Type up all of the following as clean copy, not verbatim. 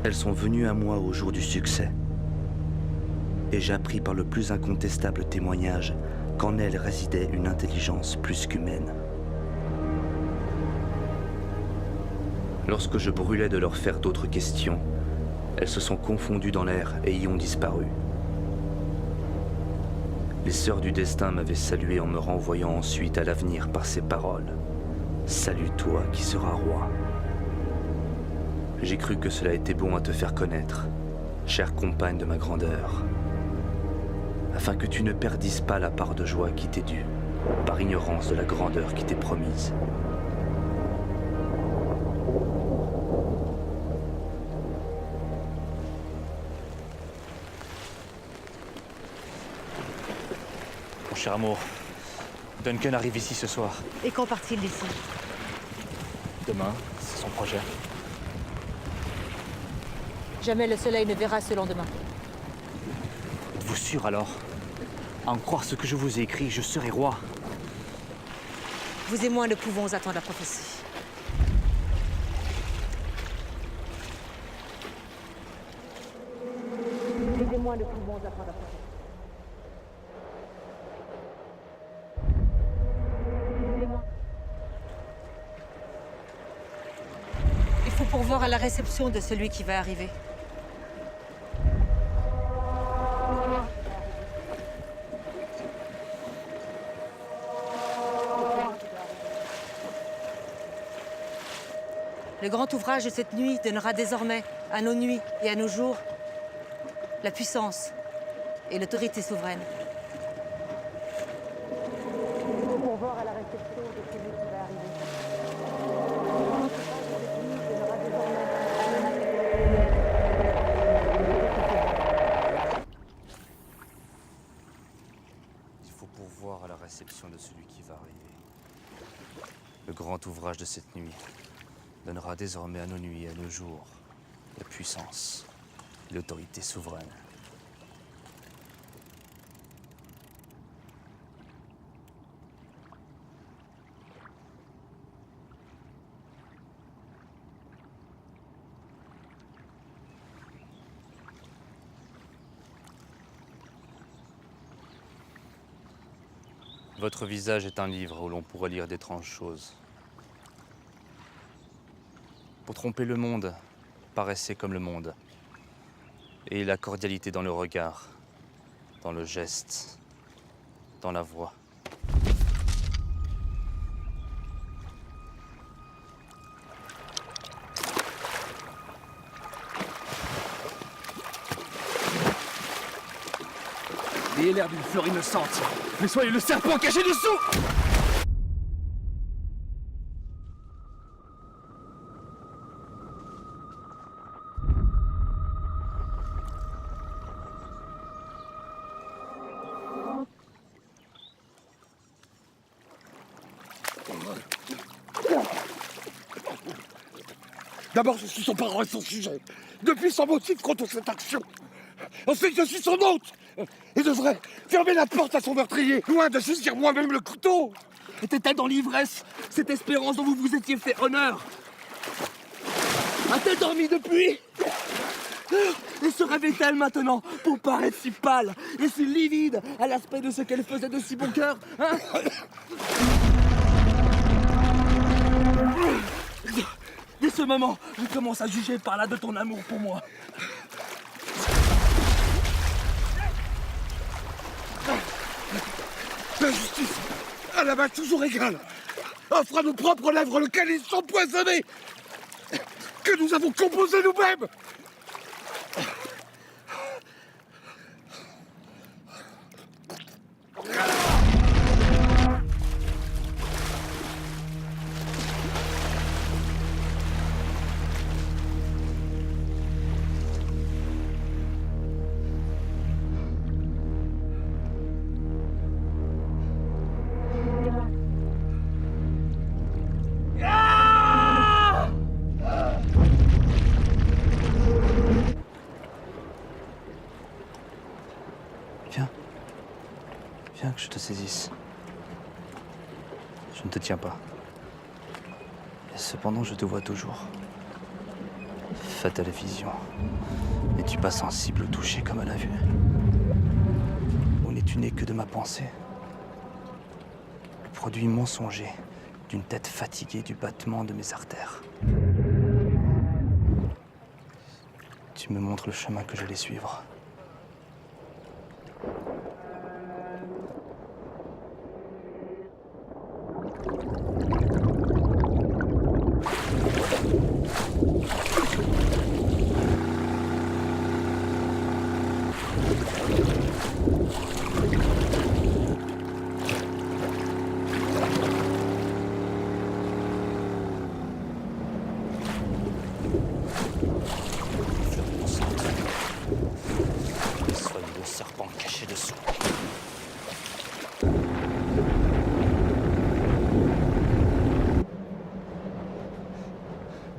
Elles sont venues à moi au jour du succès. Et j'appris par le plus incontestable témoignage qu'en elles résidait une intelligence plus qu'humaine. Lorsque je brûlais de leur faire d'autres questions, elles se sont confondues dans l'air et y ont disparu. Les sœurs du destin m'avaient salué en me renvoyant ensuite à l'avenir par ces paroles. « Salue toi qui seras roi ». J'ai cru que cela était bon à te faire connaître, chère compagne de ma grandeur, afin que tu ne perdisses pas la part de joie qui t'est due, par ignorance de la grandeur qui t'est promise. Mon cher amour, Duncan arrive ici ce soir. Et quand part-il d'ici? Demain, c'est son projet. Jamais le soleil ne verra ce lendemain. Êtes-vous sûr alors? À en croire ce que je vous ai écrit, je serai roi. Vous et moi ne pouvons attendre la prophétie. Vous et moi ne pouvons attendre la prophétie. Il faut pourvoir à la réception de celui qui va arriver. Le grand ouvrage de cette nuit donnera désormais à nos nuits et à nos jours la puissance et l'autorité souveraine. Pour voir à la réception de celui qui va arriver. Il faut pourvoir à la réception de celui qui va arriver. Le grand ouvrage de cette nuit donnera désormais à nos nuits et à nos jours la puissance, l'autorité souveraine. Votre visage est un livre où l'on pourrait lire d'étranges choses. Pour tromper le monde, paraissez comme le monde. Et la cordialité dans le regard, dans le geste, dans la voix. Ayez l'air d'une fleur innocente, mais soyez le serpent caché dessous! D'abord, je suis son parent et son sujet, depuis son motif contre cette action. Ensuite, je suis son hôte et devrais fermer la porte à son meurtrier, loin de saisir moi-même le couteau. Était-elle dans l'ivresse, cette espérance dont vous vous étiez fait honneur? A-t-elle dormi depuis? Et se réveille-t-elle maintenant pour paraître si pâle et si livide à l'aspect de ce qu'elle faisait de si bon cœur, hein? Dès ce moment, je commence à juger par là de ton amour pour moi. La justice, à la main toujours égale, offre à nos propres lèvres le calice empoisonné que nous avons composé nous-mêmes. Viens que je te saisisse. Je ne te tiens pas. Et cependant, je te vois toujours. Fatale vision. N'es-tu pas sensible au toucher comme à la vue? Ou n'es-tu né que de ma pensée? Le produit mensonger d'une tête fatiguée du battement de mes artères. Tu me montres le chemin que j'allais suivre. Soyez le serpent caché dessous.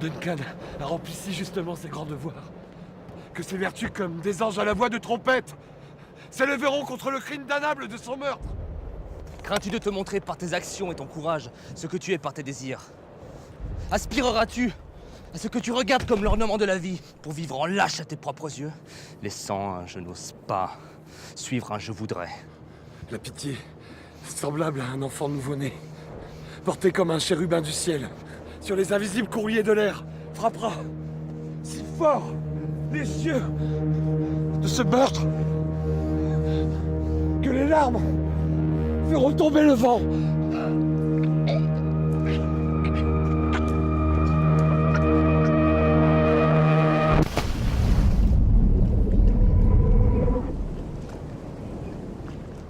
Duncan a rempli si justement ses grands devoirs que ses vertus, comme des anges à la voix de trompette, s'élèveront contre le crime damnable de son meurtre. Crains-tu de te montrer par tes actions et ton courage ce que tu es par tes désirs? Aspireras-tu à ce que tu regardes comme l'ornement de la vie pour vivre en lâche à tes propres yeux, laissant un je n'ose pas suivre un je voudrais? La pitié, semblable à un enfant nouveau-né, porté comme un chérubin du ciel, sur les invisibles courriers de l'air, frappera si fort les cieux de ce meurtre que les larmes feront tomber le vent.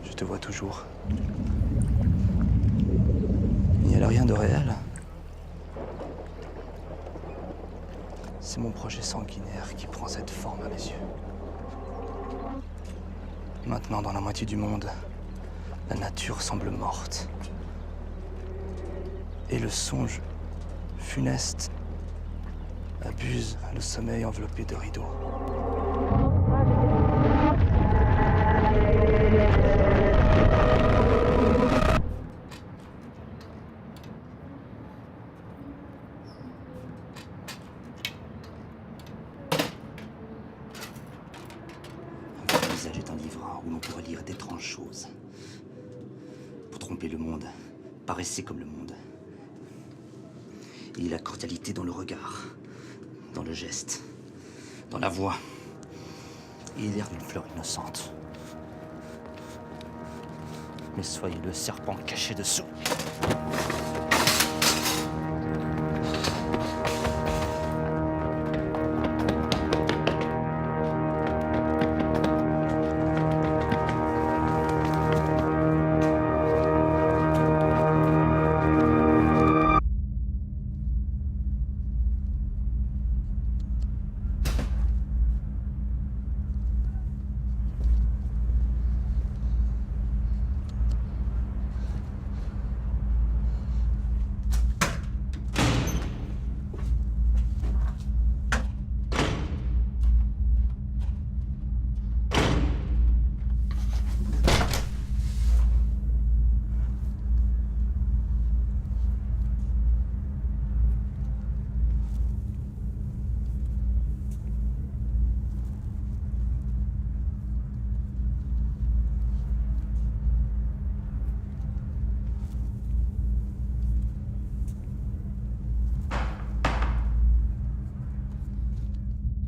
Je te vois toujours. Il n'y a là rien de réel. C'est mon projet sanguinaire qui prend cette forme à mes yeux. Maintenant, dans la moitié du monde, la nature semble morte. Et le songe funeste abuse le sommeil enveloppé de rideaux. Votre visage est un livre où l'on pourrait lire d'étranges choses. Pour tromper le monde, paraissez comme le monde. Il y a la cordialité dans le regard, dans le geste, dans la voix. Il y a l'air d'une fleur innocente. Mais soyez le serpent caché dessous.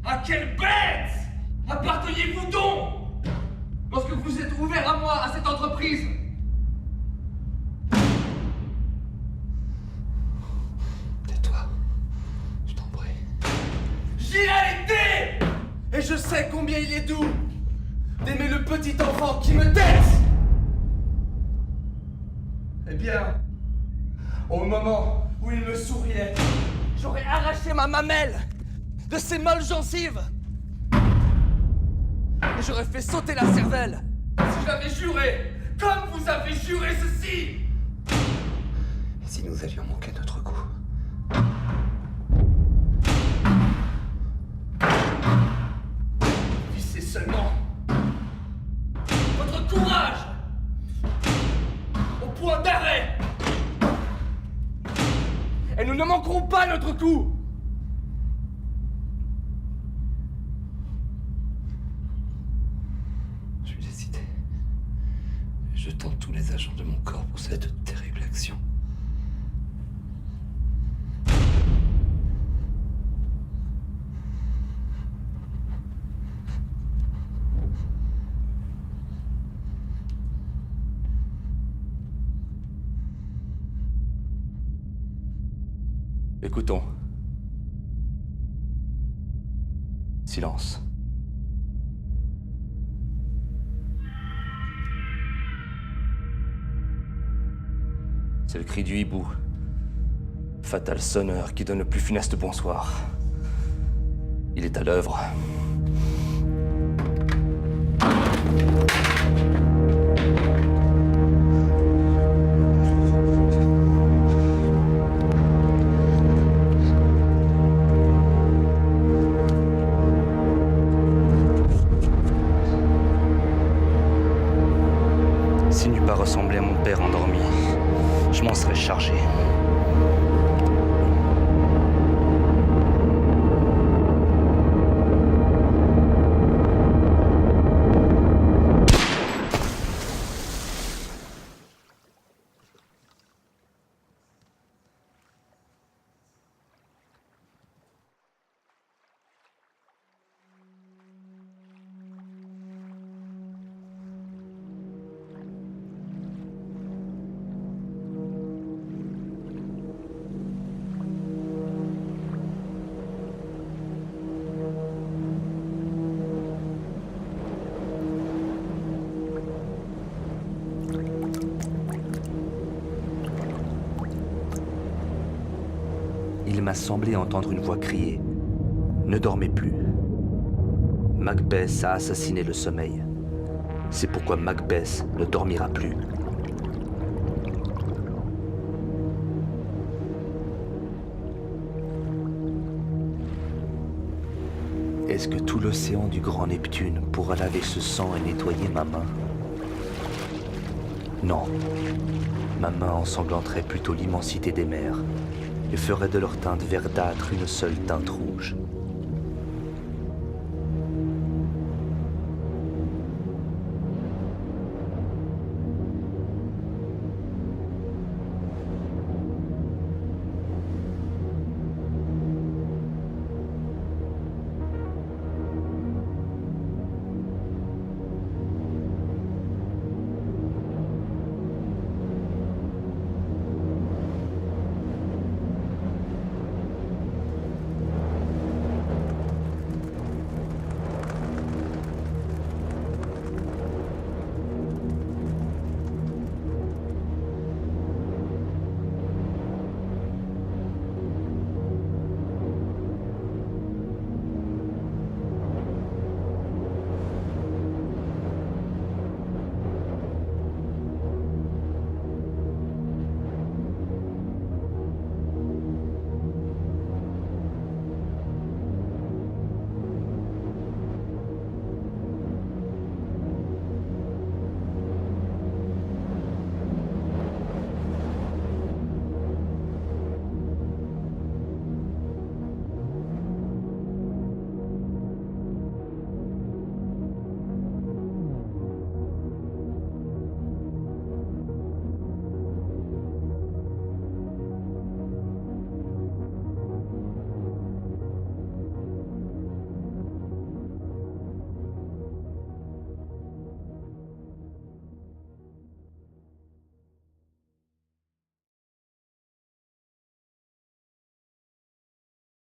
À quelle bête apparteniez-vous donc lorsque vous êtes ouvert à moi, à cette entreprise? Tais-toi, je t'en prie. J'y ai été! Et je sais combien il est doux d'aimer le petit enfant qui me teste! Eh bien, au moment où il me souriait, j'aurais arraché ma mamelle de ses molles gencives. Et j'aurais fait sauter la cervelle si j'avais juré, comme vous avez juré ceci. Et si nous avions manqué notre coup? Vissez seulement votre courage au point d'arrêt. Et nous ne manquerons pas notre coup. agents de mon corps pour cette terrible action. Écoutons. Silence. C'est le cri du hibou. Fatal sonneur qui donne le plus funeste bonsoir. Il est à l'œuvre. S'il n'eût pas ressemblé à mon père endormi, je m'en serais chargé. Il m'a semblé entendre une voix crier « Ne dormez plus ». Macbeth a assassiné le sommeil. C'est pourquoi Macbeth ne dormira plus. Est-ce que tout l'océan du grand Neptune pourra laver ce sang et nettoyer ma main? Non. Ma main ensanglanterait plutôt l'immensité des mers et ferait de leur teinte verdâtre une seule teinte rouge.